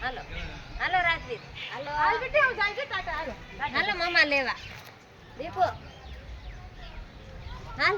હાલો હાલો રાજવીર હાલો હાલ બેટી હું જાય છે ટાટા હાલો હાલો મામા લેવા દીપો હાલ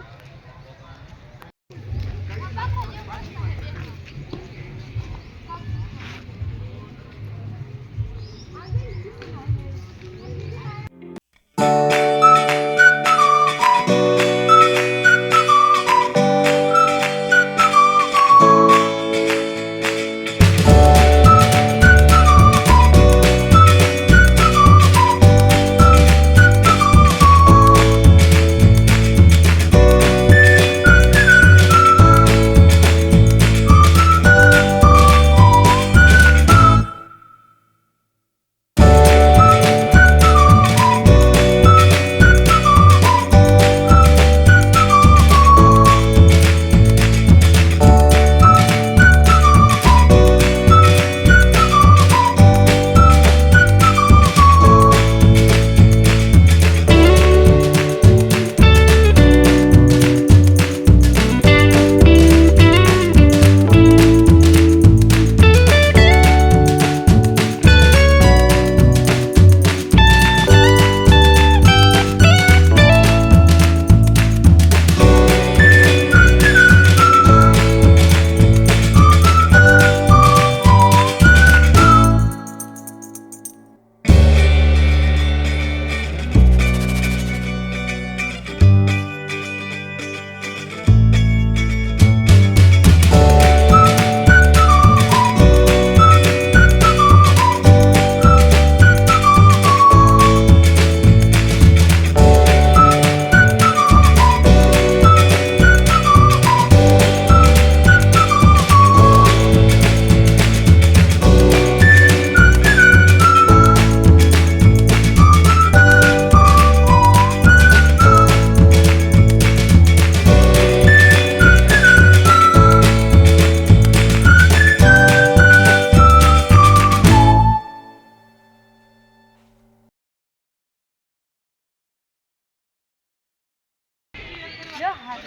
જો હાથ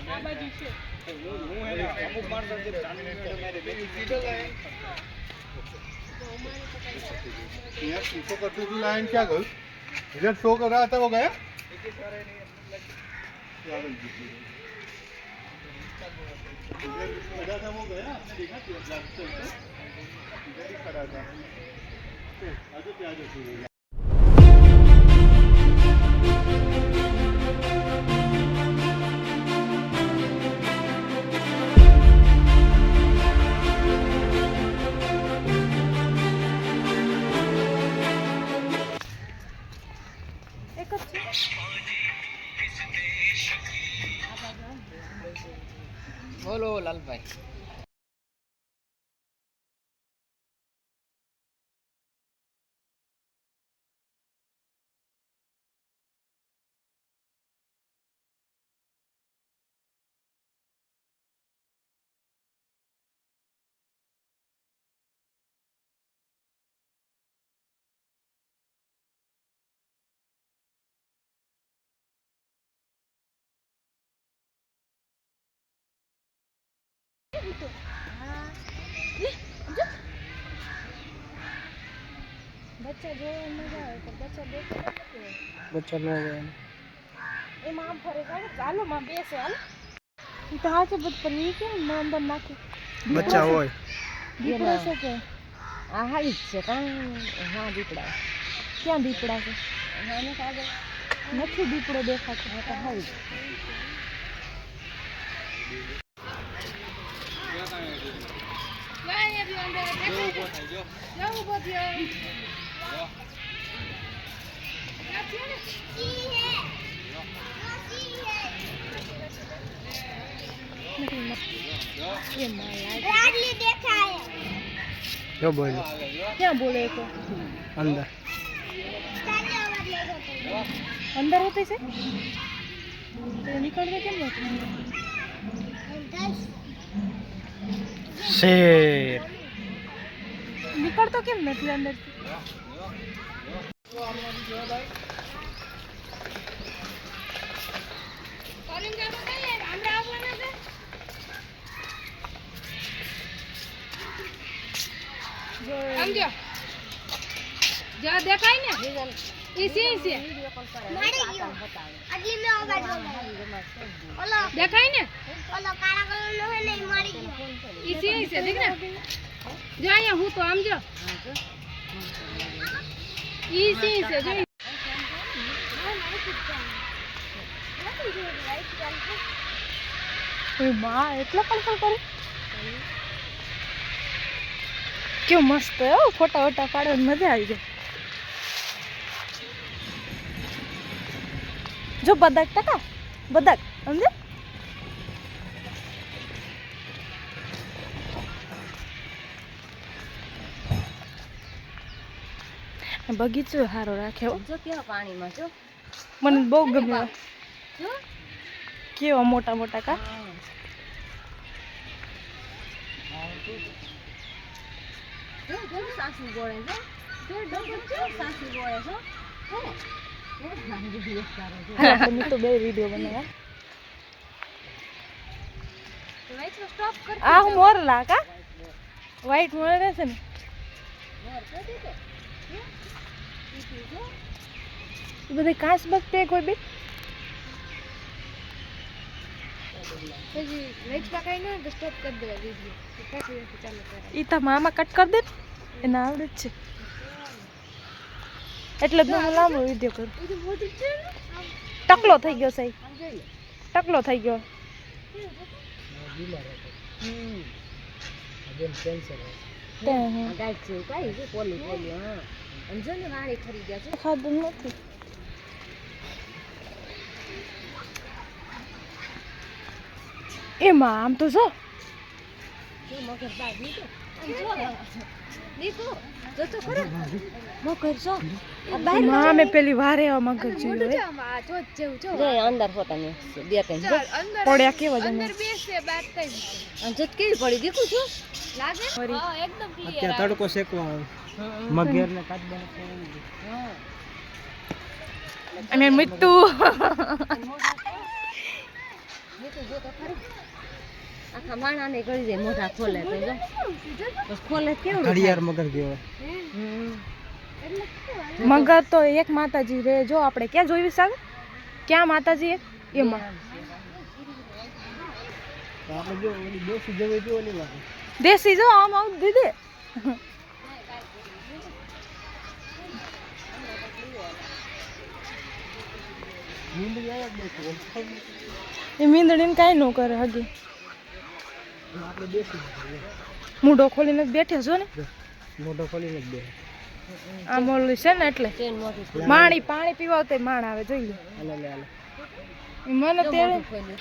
આ બાજુ છે शो करते तू लाइन क्या गई इधर शो कर रहा था वो गया इधर था वो गया आपने देखा इधर ही खड़ा था आजो प्याज બોલો લાલભાઈ બચ્ચા જોવા મજા આવે તો બચ્ચા દેખો બચ્ચા ન હોય એમાં આમ ફરે ચાલો માં બેસે હાલ ઈ તો હાચે બધ પર ઈ કે ના અંદર નાખી બચ્ચા હોય દીપડા છે કે આ હાઈ છે કાં હા દીપડા ક્યાં દીપડા છે નાને કાગળ નથી દીપડો દેખાતો આ તો હાઈ જો બોલો ક્યાં બોલે તો અંદર અંદર હોતે છે તો નીકળવે કેમ નથી શેર નીકળતો કેમ નથી અંદર સમજો જા દેખાય ને ઈ છે વિડિયો કોલ કરે મળી ગયો. આટલી મેં ઓગાડ્યો. ઓલો દેખાય ને કાળા કલરનો હે ને ઈ મળી ગયો. ઈ છે દેખ ને જા અહીંયા હું તો આમ જો ઈ છે જો એ માં એટલો કલકલ કરે કેવું મસ્ત હો ફોટા વોટા પાડવાની મજા આવી જાય જો બદક ટકા બદક સમજે બગીચો સારો રાખ્યો જો કેવા પાણીમાં જો મને બહુ ગમે જો કેવા મોટા મોટા કા જો જો સાસુ બોળે જો જો જો સાસુ બોળે છો હે વિડિયો કરે છે મેં તો બે વિડિયો બનાવ્યા તો વેચ સ્ટોપ કર આ હું મોરલા કા વ્હાઈટ મોર રહેશે ને મોર કરી દે એ બધા કાચ બગ પેક હોય બે પછી વેચ પકાઈ ને તો સ્ટોપ કરી દેવા વિડિયો ચાલુ કરે ઈ તા મામા કટ કરી દે એને આવડે જ છે એટલે જ હું લાંબો વિડિયો કરું ટકલો થઈ ગયો સાહેબ ટકલો થઈ ગયો ગાય છે કાઈ છે પોલી પોલી હા સમજો ને વાળી ખરી ગયા છે ખાધું નથી એમાં આમ તો જો જો મગર બા દીધો આમ જો દીધો જો તો ખરો મગર જો આ બહાર માં મેં પેલી વારે મગર જોયું હે જો એ અંદર ફોટા ને બે ત્રણ જો પડ્યા કેવા જમે આમ જો કેવી પડી દીકું છું અત્યારે તડકો શેકવા આવે મગેર ને કાચ બને હા અને મીઠું દીકું જો તો ખરું આખા માણાને ગળી જાય મોઢા ખોલે તો જો બસ ખોલે કેવું ઘડિયાળ મગર જેવો મગર તો એક માતાજી રે જો આપણે ક્યાં જોયું સાહેબ ક્યાં માતાજી એમાં આપણે જો ઓલી દેશી જવે જો ઓલી વાત દેશી જો આમ આવું દીદી નીંદરી આયા જ દેખો એ મીંદડીને કાંઈ ન કરે હગી આપણે દેશી મૂઢો ખોલીને જ બેઠે છો ને મોઢો ખોલીને જ બે આમ ઓલું છે ને એટલે ચેન મોટી પાણી પીવા તો માણ આવે જોઈ લે હાલે લે હાલે મને તેડે ખોલ્યું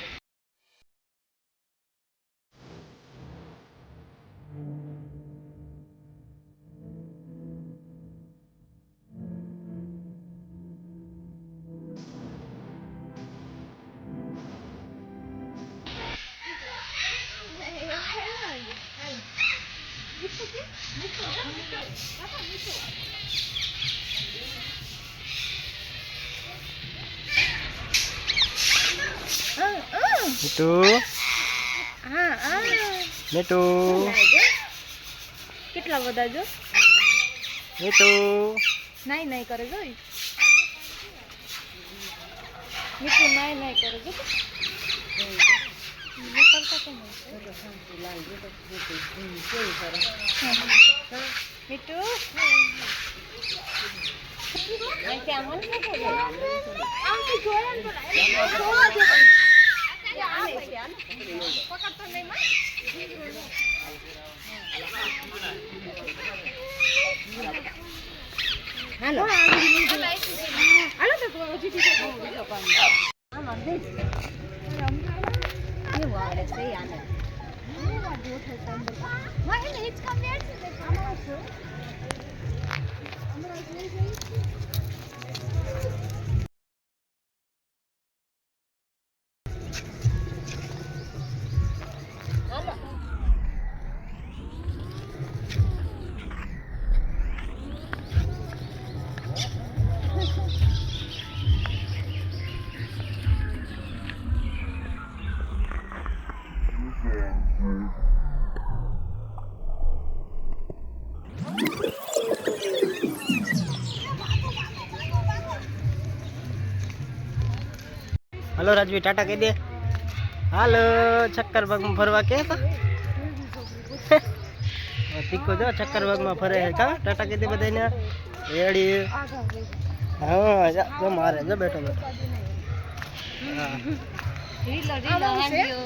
મીઠુ મીઠુ કેટલા બધા જો મીઠુ નાઈ નાઈ કરે જો મીઠું નાઈ નાઈ કરે જો મીઠું હાલો હાલો તો આમાં દે કેવું આવડે છે આને હાલો રાજવી ટાટા કહી દે. હાલો ચક્કરબાગમાં ફરવા કે તો ટીકો જો ચક્કરબાગમાં ફરે છે કા. ટાટા કહી દે બધાને. રેડી. હા જો મારે જો બેઠો બેઠો. હા રીલો હાંડ્યો